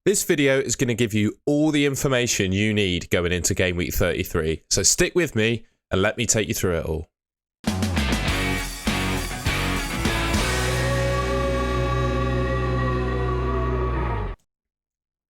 This video is going to give you all the information you need going into game week 33. So stick with me and let me take you through it all.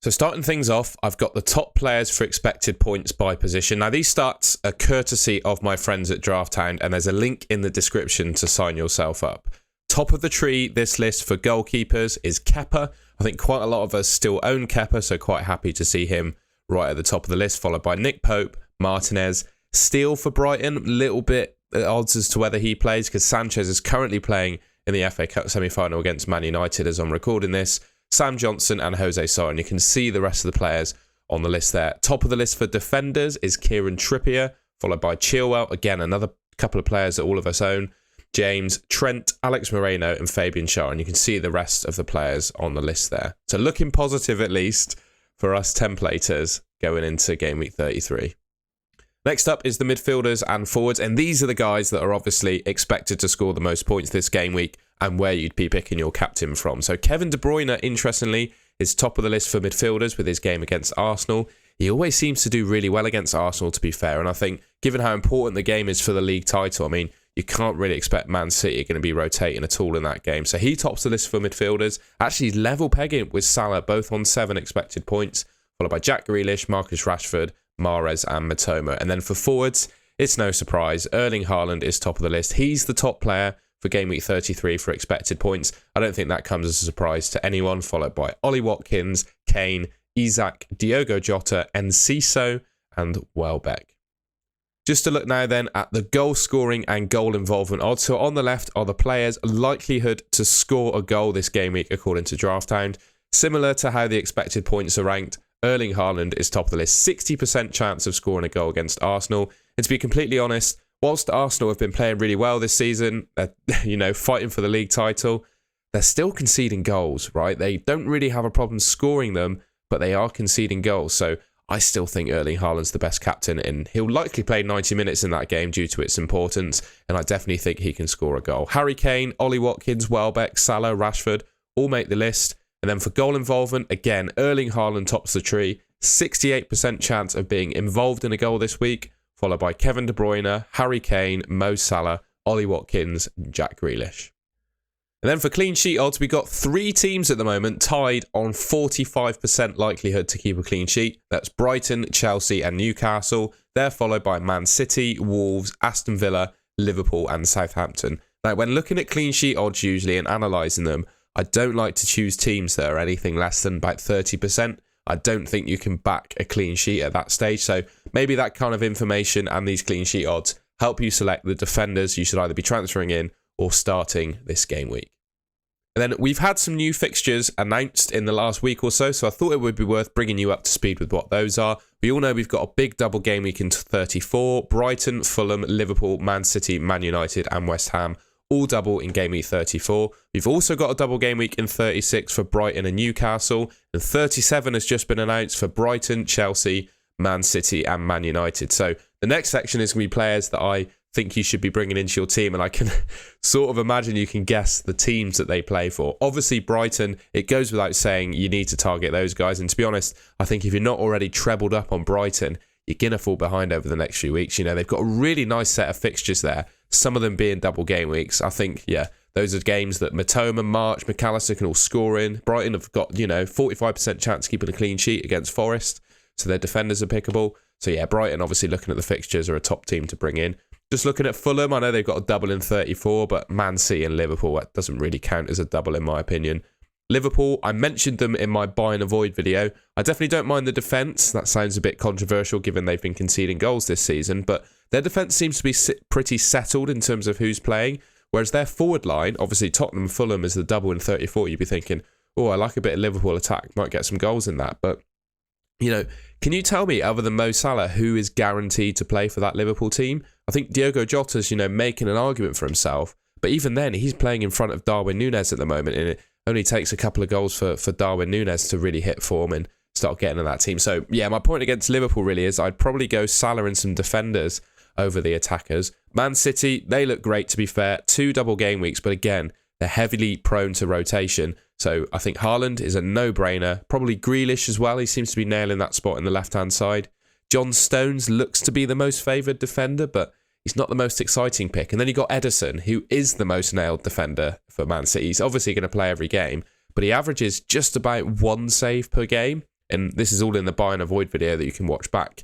So starting things off, I've got the top players for expected points by position. Now these stats are courtesy of my friends at DraftHound, and there's a link in the description to sign yourself up. Top of the tree, this list for goalkeepers is Kepa. I think quite a lot of us still own Kepa, so quite happy to see him right at the top of the list, followed by Nick Pope, Martinez. Steele for Brighton, a little bit at odds as to whether he plays, because Sanchez is currently playing in the FA Cup semi-final against Man United as I'm recording this. Sam Johnson and Jose Sa, and you can see the rest of the players on the list there. Top of the list for defenders is Kieran Trippier, followed by Chilwell. Again, another couple of players that all of us own. James, Trent, Alex Moreno and Fabian Schär, and you can see the rest of the players on the list there. So looking positive at least for us templators going into game week 33. Next up is the midfielders and forwards, and these are the guys that are obviously expected to score the most points this game week and where you'd be picking your captain from. So Kevin De Bruyne, interestingly, is top of the list for midfielders with his game against Arsenal. He always seems to do really well against Arsenal, to be fair, and I think given how important the game is for the league title, I mean, you can't really expect Man City are going to be rotating at all in that game. So he tops the list for midfielders. Actually, he's level pegging with Salah, both on 7 expected points, followed by Jack Grealish, Marcus Rashford, Mahrez and Matoma. And then for forwards, it's no surprise. Erling Haaland is top of the list. He's the top player for game week 33 for expected points. I don't think that comes as a surprise to anyone, followed by Ollie Watkins, Kane, Isak, Diogo Jota, Enciso and Welbeck. Just to look now then at the goal scoring and goal involvement odds. So on the left are the players' likelihood to score a goal this game week according to DraftHound. Similar to how the expected points are ranked, Erling Haaland is top of the list. 60% chance of scoring a goal against Arsenal. And to be completely honest, whilst Arsenal have been playing really well this season, fighting for the league title, they're still conceding goals, right? They don't really have a problem scoring them, but they are conceding goals. So I still think Erling Haaland's the best captain, and he'll likely play 90 minutes in that game due to its importance, and I definitely think he can score a goal. Harry Kane, Ollie Watkins, Welbeck, Salah, Rashford all make the list. And then for goal involvement, again, Erling Haaland tops the tree. 68% chance of being involved in a goal this week, followed by Kevin De Bruyne, Harry Kane, Mo Salah, Ollie Watkins, Jack Grealish. And then for clean sheet odds, we got 3 teams at the moment tied on 45% likelihood to keep a clean sheet. That's Brighton, Chelsea and Newcastle. They're followed by Man City, Wolves, Aston Villa, Liverpool and Southampton. Now, when looking at clean sheet odds usually and analysing them, I don't like to choose teams that are anything less than about 30%. I don't think you can back a clean sheet at that stage. So maybe that kind of information and these clean sheet odds help you select the defenders you should either be transferring in or starting this game week. And then we've had some new fixtures announced in the last week or so I thought it would be worth bringing you up to speed with what those are. We all know we've got a big double game week in 34. Brighton, Fulham, Liverpool, Man City, Man United and West Ham all double in game week 34. We've also got a double game week in 36 for Brighton and Newcastle, and 37 has just been announced for Brighton, Chelsea, Man City and Man United. So the next section is going to be players that I think you should be bringing into your team, and I can sort of imagine you can guess the teams that they play for. Obviously Brighton, it goes without saying you need to target those guys, and to be honest, I think if you're not already trebled up on Brighton, you're going to fall behind over the next few weeks. You know, they've got a really nice set of fixtures there, some of them being double game weeks. I think, those are games that Matoma, March, McAllister can all score in. Brighton have got, 45% chance of keeping a clean sheet against Forest, so their defenders are pickable. So Brighton, obviously looking at the fixtures, are a top team to bring in. Just looking at Fulham, I know they've got a double in 34, but Man City and Liverpool, that doesn't really count as a double in my opinion. Liverpool, I mentioned them in my buy and avoid video. I definitely don't mind the defence. That sounds a bit controversial given they've been conceding goals this season, but their defence seems to be pretty settled in terms of who's playing, whereas their forward line, obviously Tottenham Fulham is the double in 34, you'd be thinking, oh, I like a bit of Liverpool attack, might get some goals in that, but can you tell me, other than Mo Salah, who is guaranteed to play for that Liverpool team? I think Diogo Jota's, making an argument for himself, but even then, he's playing in front of Darwin Núñez at the moment, and it only takes a couple of goals for Darwin Núñez to really hit form and start getting in that team. So, my point against Liverpool really is I'd probably go Salah and some defenders over the attackers. Man City, they look great, to be fair. 2 double game weeks, but again, They're heavily prone to rotation. So I think Haaland is a no-brainer. Probably Grealish as well. He seems to be nailing that spot in the left-hand side. John Stones looks to be the most favoured defender, but he's not the most exciting pick. And then you got Ederson, who is the most nailed defender for Man City. He's obviously going to play every game, but he averages just about 1 save per game. And this is all in the buy and avoid video that you can watch back.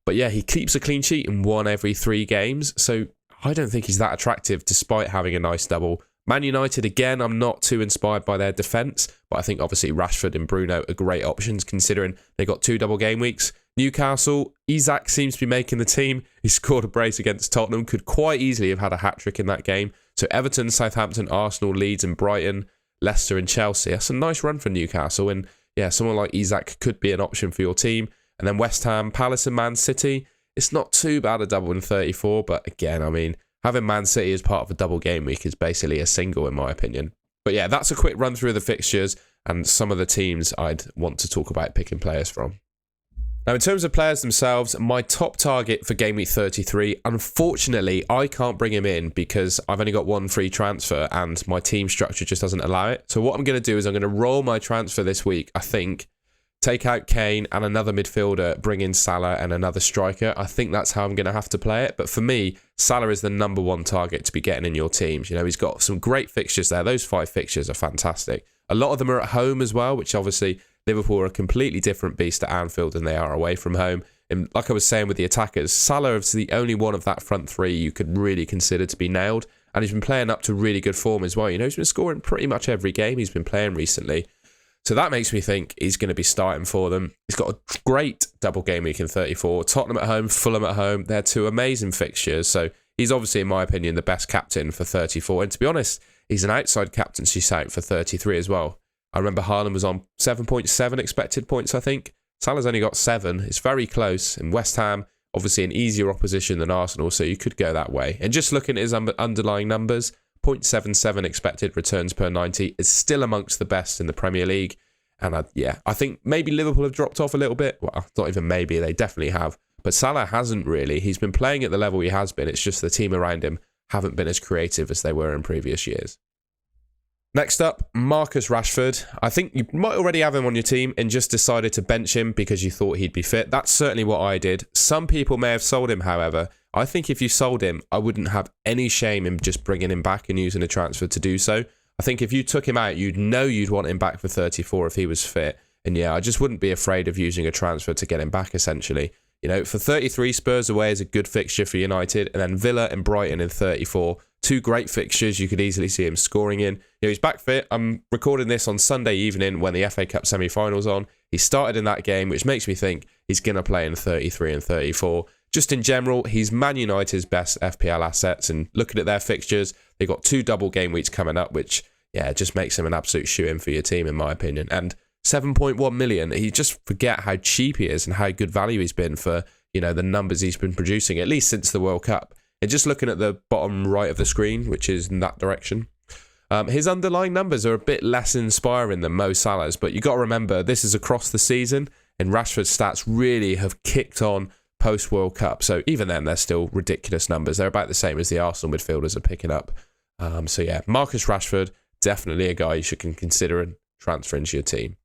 But yeah, he keeps a clean sheet in 1 every 3 games. So I don't think he's that attractive despite having a nice double. Man United, again, I'm not too inspired by their defence, but I think obviously Rashford and Bruno are great options considering they got 2 double game weeks. Newcastle, Isak seems to be making the team. He scored a brace against Tottenham, could quite easily have had a hat-trick in that game. So Everton, Southampton, Arsenal, Leeds and Brighton, Leicester and Chelsea. That's a nice run for Newcastle. And yeah, someone like Isak could be an option for your team. And then West Ham, Palace and Man City. It's not too bad a double in 34, but again, I mean, having Man City as part of a double game week is basically a single in my opinion. But yeah, that's a quick run through of the fixtures and some of the teams I'd want to talk about picking players from. Now, in terms of players themselves, my top target for Game Week 33, unfortunately, I can't bring him in because I've only got 1 free transfer and my team structure just doesn't allow it. So what I'm going to do is I'm going to roll my transfer this week, I think, take out Kane and another midfielder, bring in Salah and another striker. I think that's how I'm going to have to play it. But for me, Salah is the number 1 target to be getting in your teams. You know, he's got some great fixtures there. Those 5 fixtures are fantastic. A lot of them are at home as well, which obviously Liverpool are a completely different beast at Anfield than they are away from home. And like I was saying with the attackers, Salah is the only one of that front 3 you could really consider to be nailed. And he's been playing up to really good form as well. You know, he's been scoring pretty much every game he's been playing recently. So that makes me think he's going to be starting for them. He's got a great double game week in 34. Tottenham at home, Fulham at home. They're 2 amazing fixtures. So he's obviously, in my opinion, the best captain for 34. And to be honest, he's an outside captaincy shout for 33 as well. I remember Haaland was on 7.7 expected points, I think. Salah's only got 7. It's very close. And West Ham, obviously an easier opposition than Arsenal, so you could go that way. And just looking at his underlying numbers, 0.77 expected returns per 90 is still amongst the best in the Premier League. And I think maybe Liverpool have dropped off a little bit. Well, not even maybe, they definitely have. But Salah hasn't really. He's been playing at the level he has been. It's just the team around him haven't been as creative as they were in previous years. Next up, Marcus Rashford. I think you might already have him on your team and just decided to bench him because you thought he'd be fit. That's certainly what I did. Some people may have sold him, however. I think if you sold him, I wouldn't have any shame in just bringing him back and using a transfer to do so. I think if you took him out, you'd know you'd want him back for 34 if he was fit. And yeah, I just wouldn't be afraid of using a transfer to get him back, essentially. You know, for 33, Spurs away is a good fixture for United. And then Villa and Brighton in 34. 2 great fixtures you could easily see him scoring in. You know, he's back fit. I'm recording this on Sunday evening when the FA Cup semi-finals on. He started in that game, which makes me think he's going to play in 33 and 34. Just in general, he's Man United's best FPL assets. And looking at their fixtures, they've got 2 double game weeks coming up, which, yeah, just makes him an absolute shoe-in for your team, in my opinion. And 7.1 million, you just forget how cheap he is and how good value he's been for, you know, the numbers he's been producing, at least since the World Cup. And just looking at the bottom right of the screen, which is in that direction, his underlying numbers are a bit less inspiring than Mo Salah's. But you got to remember, this is across the season, and Rashford's stats really have kicked on post-World Cup. So even then, they're still ridiculous numbers. They're about the same as the Arsenal midfielders are picking up. So yeah, Marcus Rashford, definitely a guy you should consider and transfer into your team.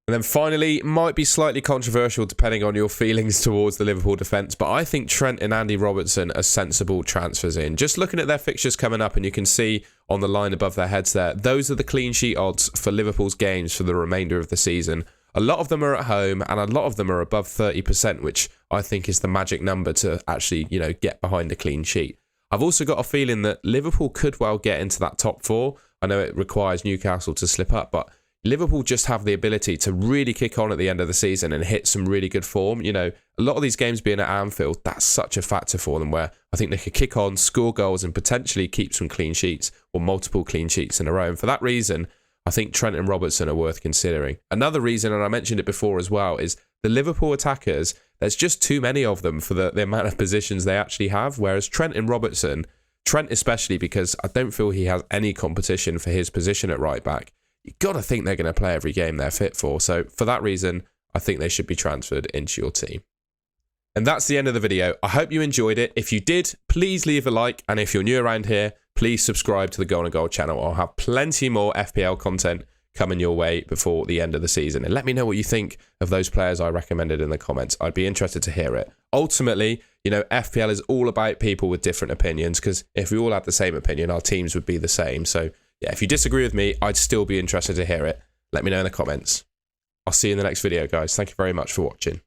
And then finally, might be slightly controversial depending on your feelings towards the Liverpool defence, but I think Trent and Andy Robertson are sensible transfers in. Just looking at their fixtures coming up, and you can see on the line above their heads there, those are the clean sheet odds for Liverpool's games for the remainder of the season. A lot of them are at home, and a lot of them are above 30%, which I think is the magic number to actually, you know, get behind a clean sheet. I've also got a feeling that Liverpool could well get into that top 4. I know it requires Newcastle to slip up, but Liverpool just have the ability to really kick on at the end of the season and hit some really good form. You know, a lot of these games being at Anfield, that's such a factor for them, where I think they could kick on, score goals and potentially keep some clean sheets or multiple clean sheets in a row. And for that reason, I think Trent and Robertson are worth considering. Another reason, and I mentioned it before as well, is the Liverpool attackers, there's just too many of them for the amount of positions they actually have. Whereas Trent and Robertson, Trent especially, because I don't feel he has any competition for his position at right back, you've got to think they're going to play every game they're fit for. So for that reason, I think they should be transferred into your team. And that's the end of the video. I hope you enjoyed it. If you did, please leave a like. And if you're new around here, please subscribe to the Goal and Goal channel. I'll have plenty more FPL content coming your way before the end of the season. And let me know what you think of those players I recommended in the comments. I'd be interested to hear it. Ultimately, you know, FPL is all about people with different opinions, because if we all had the same opinion, our teams would be the same. So yeah, if you disagree with me, I'd still be interested to hear it. Let me know in the comments. I'll see you in the next video, guys. Thank you very much for watching.